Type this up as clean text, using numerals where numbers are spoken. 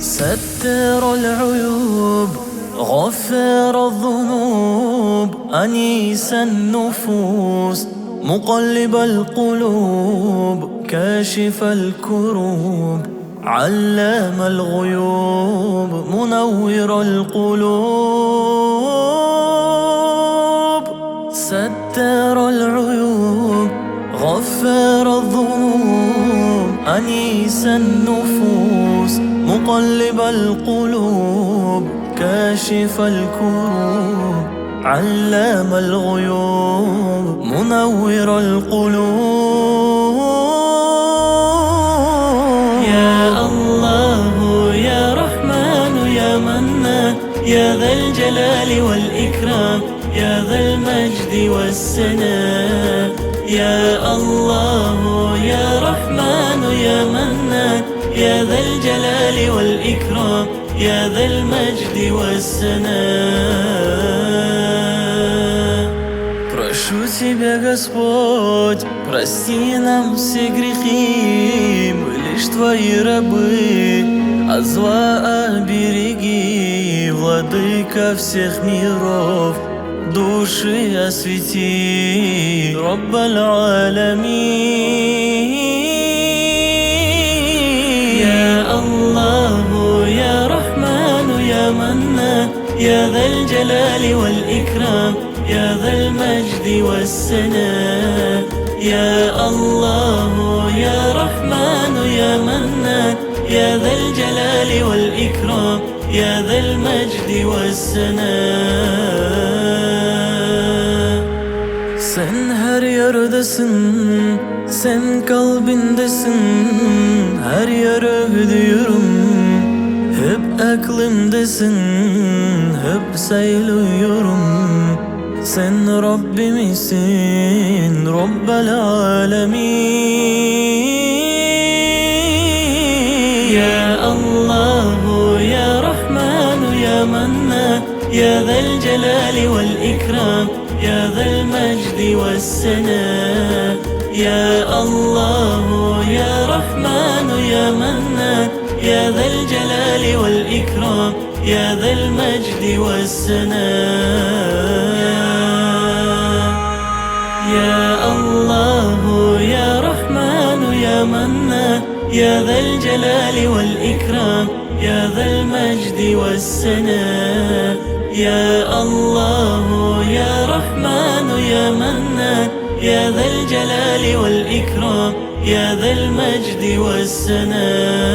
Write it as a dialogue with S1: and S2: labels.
S1: ستر العيوب، غفر الذنوب، أنيس النفوس، مقلب القلوب، كاشف الكروب، علام الغيوب، منور القلوب. ستر العيوب، غفر الذنوب، أنيس النفوس، مقلب القلوب، كاشف الكروب، علام الغيوب، منور القلوب.
S2: يا الله يا رحمن يا منان، يا ذا الجلال والإكرام، يا ذا المجد والسناء. يا الله يا رحمن يا منان، يا ذا الجلال والإكرام، يا ذا المجد والسناء.
S1: Прошу Тебя, Господь, прости нам все грехи, мы лишь Твои рабы, от зла обереги, Владыка всех миров, души освети, Рабб аль-Аламин.
S2: يا الله يا رحمن يا منان، يا ذا الجلال والإكرام، يا ذا المجد والسناء. يا الله يا رحمن يا منان، يا ذا الجلال والإكرام، يا ذا المجد والسناء.
S1: Sen her yerdesın, sen kalbindesin, her yere gidiyorum, hep aklımdesin, hep sayılıyorum. Sen Rabbimizsin, Rabbel Alemin.
S2: يا الله يا رحمن يا منان، يا ذا الجلال والإكرام، يا ذا المجد والسناء. يا الله يا رحمن يا منان، يا ذا الجلال والإكرام، يا ذا المجد والسناء. يا الله يا رحمن يا منان، يا ذا الجلال والإكرام، يا ذا المجد والسناء. يا الله يا رحمن يا منان، يا ذا الجلال والإكرام، يا ذا المجد والسناء.